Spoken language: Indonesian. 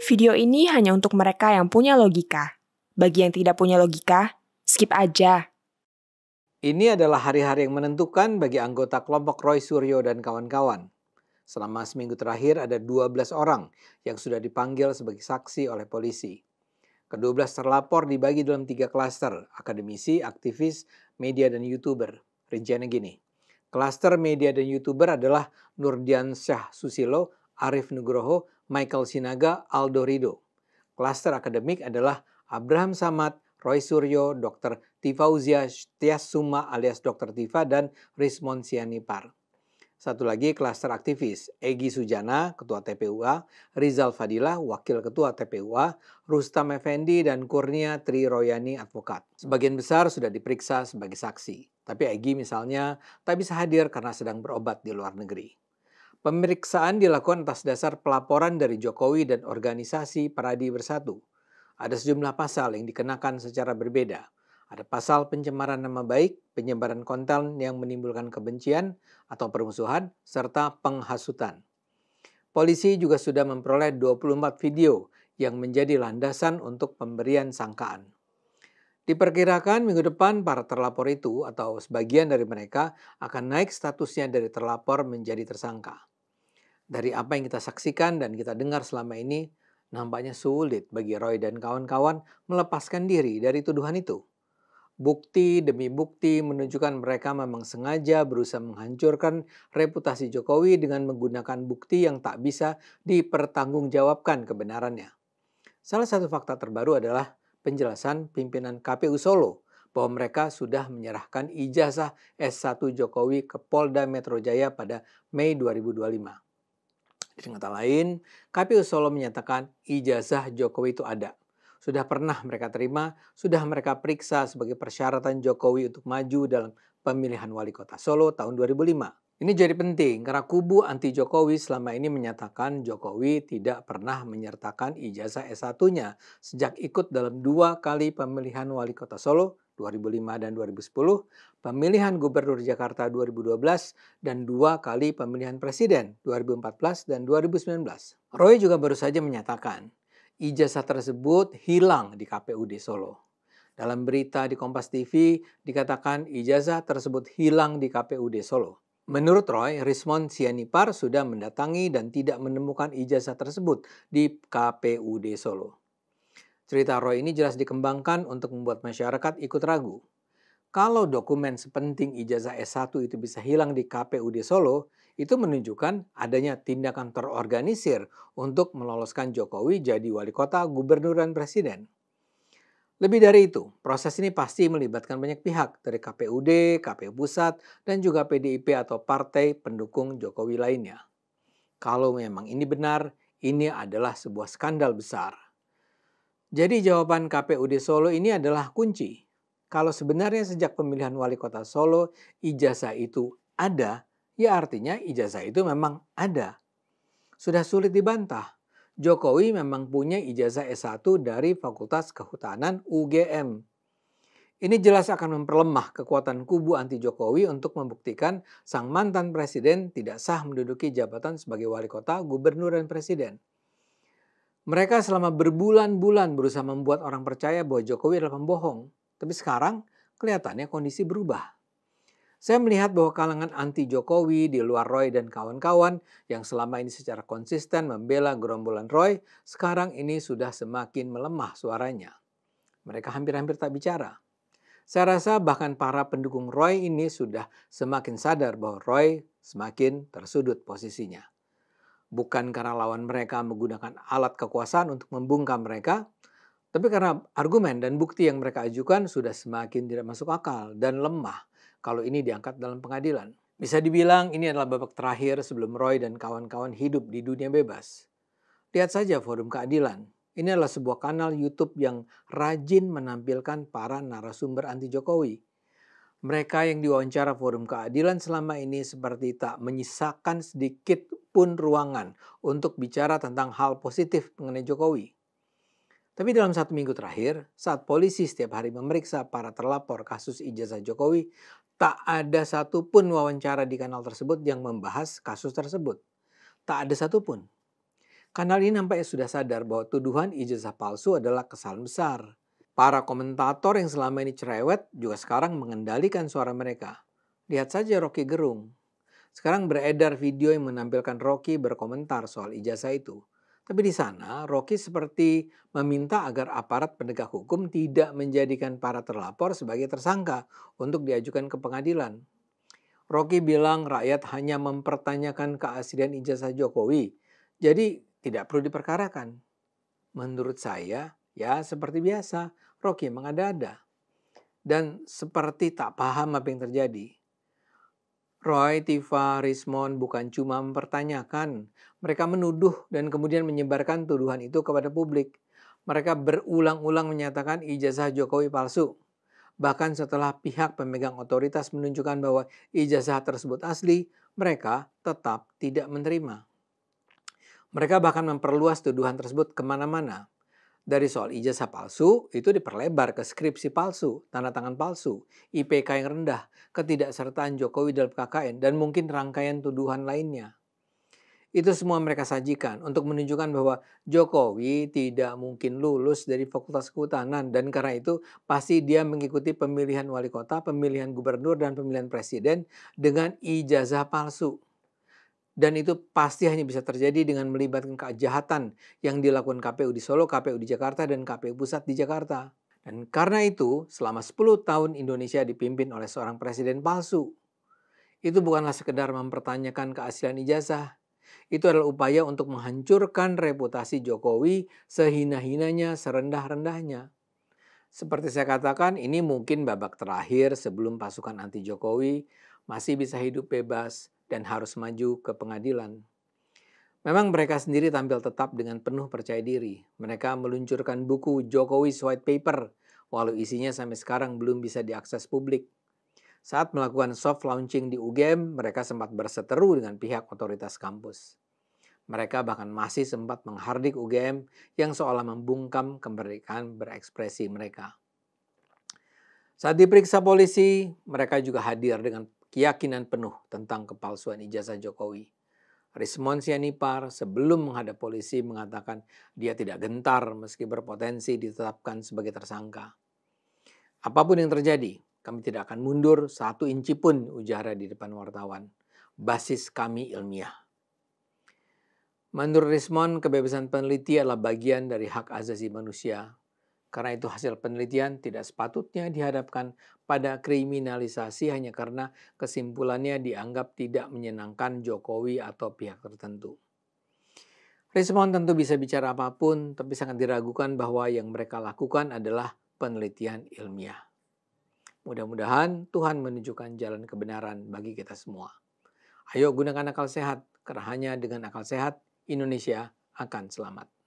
Video ini hanya untuk mereka yang punya logika. Bagi yang tidak punya logika, skip aja. Ini adalah hari-hari yang menentukan bagi anggota kelompok Roy Suryo dan kawan-kawan. Selama seminggu terakhir ada 12 orang yang sudah dipanggil sebagai saksi oleh polisi. Ke-12 terlapor dibagi dalam 3 klaster, akademisi, aktivis, media, dan YouTuber. Rinciannya gini, klaster media dan YouTuber adalah Nurdian Syah Susilo, Arif Nugroho, Michael Sinaga, Aldo Rido. Klaster akademik adalah Abraham Samad, Roy Suryo, Dr. Tifauzia Tiasuma alias Dr. Tifa, dan Rismon Sianipar. Satu lagi klaster aktivis, Egy Sujana, Ketua TPUA, Rizal Fadilah, Wakil Ketua TPUA, Rustam Effendi, dan Kurnia Tri Royani, Advokat. Sebagian besar sudah diperiksa sebagai saksi, tapi Egy misalnya tak bisa hadir karena sedang berobat di luar negeri. Pemeriksaan dilakukan atas dasar pelaporan dari Jokowi dan organisasi Paradi Bersatu. Ada sejumlah pasal yang dikenakan secara berbeda. Ada pasal pencemaran nama baik, penyebaran konten yang menimbulkan kebencian atau permusuhan, serta penghasutan. Polisi juga sudah memperoleh 24 video yang menjadi landasan untuk pemberian sangkaan. Diperkirakan minggu depan para terlapor itu atau sebagian dari mereka akan naik statusnya dari terlapor menjadi tersangka. Dari apa yang kita saksikan dan kita dengar selama ini, nampaknya sulit bagi Roy dan kawan-kawan melepaskan diri dari tuduhan itu. Bukti demi bukti menunjukkan mereka memang sengaja berusaha menghancurkan reputasi Jokowi dengan menggunakan bukti yang tak bisa dipertanggungjawabkan kebenarannya. Salah satu fakta terbaru adalah penjelasan pimpinan KPU Solo bahwa mereka sudah menyerahkan ijazah S1 Jokowi ke Polda Metro Jaya pada Mei 2025. Dengan kata lain, KPU Solo menyatakan ijazah Jokowi itu ada. Sudah pernah mereka terima, sudah mereka periksa sebagai persyaratan Jokowi untuk maju dalam pemilihan wali kota Solo tahun 2005. Ini jadi penting karena kubu anti Jokowi selama ini menyatakan Jokowi tidak pernah menyertakan ijazah S1-nya sejak ikut dalam 2 kali pemilihan wali kota Solo 2005 dan 2010, pemilihan gubernur Jakarta 2012, dan 2 kali pemilihan presiden 2014 dan 2019. Roy juga baru saja menyatakan ijazah tersebut hilang di KPUD Solo. Dalam berita di Kompas TV dikatakan ijazah tersebut hilang di KPUD Solo. Menurut Roy, Rismon Sianipar sudah mendatangi dan tidak menemukan ijazah tersebut di KPUD Solo. Cerita Roy ini jelas dikembangkan untuk membuat masyarakat ikut ragu. Kalau dokumen sepenting ijazah S1 itu bisa hilang di KPUD Solo, itu menunjukkan adanya tindakan terorganisir untuk meloloskan Jokowi jadi wali kota, gubernur, dan presiden. Lebih dari itu, proses ini pasti melibatkan banyak pihak dari KPUD, KPU Pusat, dan juga PDIP atau partai pendukung Jokowi lainnya. Kalau memang ini benar, ini adalah sebuah skandal besar. Jadi jawaban KPUD Solo ini adalah kunci. Kalau sebenarnya sejak pemilihan wali kota Solo ijazah itu ada, ya artinya ijazah itu memang ada. Sudah sulit dibantah. Jokowi memang punya ijazah S1 dari Fakultas Kehutanan UGM. Ini jelas akan memperlemah kekuatan kubu anti Jokowi untuk membuktikan sang mantan presiden tidak sah menduduki jabatan sebagai wali kota, gubernur, dan presiden. Mereka selama berbulan-bulan berusaha membuat orang percaya bahwa Jokowi adalah pembohong. Tapi sekarang kelihatannya kondisi berubah. Saya melihat bahwa kalangan anti Jokowi di luar Roy dan kawan-kawan yang selama ini secara konsisten membela gerombolan Roy, sekarang ini sudah semakin melemah suaranya. Mereka hampir-hampir tak bicara. Saya rasa bahkan para pendukung Roy ini sudah semakin sadar bahwa Roy semakin tersudut posisinya. Bukan karena lawan mereka menggunakan alat kekuasaan untuk membungkam mereka, tapi karena argumen dan bukti yang mereka ajukan sudah semakin tidak masuk akal dan lemah kalau ini diangkat dalam pengadilan. Bisa dibilang ini adalah babak terakhir sebelum Roy dan kawan-kawan hidup di dunia bebas. Lihat saja Forum Keadilan. Ini adalah sebuah kanal YouTube yang rajin menampilkan para narasumber anti Jokowi. Mereka yang diwawancara Forum Keadilan selama ini seperti tak menyisakan sedikit pun ruangan untuk bicara tentang hal positif mengenai Jokowi. Tapi dalam 1 minggu terakhir, saat polisi setiap hari memeriksa para terlapor kasus ijazah Jokowi, tak ada satupun wawancara di kanal tersebut yang membahas kasus tersebut. Tak ada satupun. Kanal ini nampaknya sudah sadar bahwa tuduhan ijazah palsu adalah kesalahan besar. Para komentator yang selama ini cerewet juga sekarang mengendalikan suara mereka. Lihat saja Rocky Gerung. Sekarang beredar video yang menampilkan Rocky berkomentar soal ijazah itu. Tapi di sana Rocky seperti meminta agar aparat penegak hukum tidak menjadikan para terlapor sebagai tersangka untuk diajukan ke pengadilan. Rocky bilang rakyat hanya mempertanyakan keaslian ijazah Jokowi, jadi tidak perlu diperkarakan. Menurut saya, ya seperti biasa, Rocky mengada-ada. Dan seperti tak paham apa yang terjadi. Roy, Tifa, Rismond bukan cuma mempertanyakan, mereka menuduh dan kemudian menyebarkan tuduhan itu kepada publik. Mereka berulang-ulang menyatakan ijazah Jokowi palsu. Bahkan setelah pihak pemegang otoritas menunjukkan bahwa ijazah tersebut asli, mereka tetap tidak menerima. Mereka bahkan memperluas tuduhan tersebut kemana-mana. Dari soal ijazah palsu, itu diperlebar ke skripsi palsu, tanda tangan palsu, IPK yang rendah, ketidaksertaan Jokowi dalam KKN, dan mungkin rangkaian tuduhan lainnya. Itu semua mereka sajikan untuk menunjukkan bahwa Jokowi tidak mungkin lulus dari Fakultas Kehutanan, dan karena itu pasti dia mengikuti pemilihan wali kota, pemilihan gubernur, dan pemilihan presiden dengan ijazah palsu. Dan itu pasti hanya bisa terjadi dengan melibatkan kejahatan yang dilakukan KPU di Solo, KPU di Jakarta, dan KPU Pusat di Jakarta. Dan karena itu, selama 10 tahun Indonesia dipimpin oleh seorang presiden palsu. Itu bukanlah sekedar mempertanyakan keaslian ijazah. Itu adalah upaya untuk menghancurkan reputasi Jokowi sehina-hinanya, serendah-rendahnya. Seperti saya katakan, ini mungkin babak terakhir sebelum pasukan anti Jokowi masih bisa hidup bebas dan harus maju ke pengadilan. Memang mereka sendiri tampil tetap dengan penuh percaya diri. Mereka meluncurkan buku Jokowi's White Paper, walau isinya sampai sekarang belum bisa diakses publik. Saat melakukan soft launching di UGM, mereka sempat berseteru dengan pihak otoritas kampus. Mereka bahkan masih sempat menghardik UGM yang seolah membungkam kemerdekaan berekspresi mereka. Saat diperiksa polisi, mereka juga hadir dengan keyakinan penuh tentang kepalsuan ijazah Jokowi. Rismond Sianipar sebelum menghadap polisi mengatakan dia tidak gentar meski berpotensi ditetapkan sebagai tersangka. Apapun yang terjadi, kami tidak akan mundur 1 inci pun, ujarnya di depan wartawan. Basis kami ilmiah. Menurut Rismond, kebebasan peneliti adalah bagian dari hak asasi manusia. Karena itu hasil penelitian tidak sepatutnya dihadapkan pada kriminalisasi hanya karena kesimpulannya dianggap tidak menyenangkan Jokowi atau pihak tertentu. Rismond tentu bisa bicara apapun, tapi sangat diragukan bahwa yang mereka lakukan adalah penelitian ilmiah. Mudah-mudahan Tuhan menunjukkan jalan kebenaran bagi kita semua. Ayo gunakan akal sehat, karena hanya dengan akal sehat Indonesia akan selamat.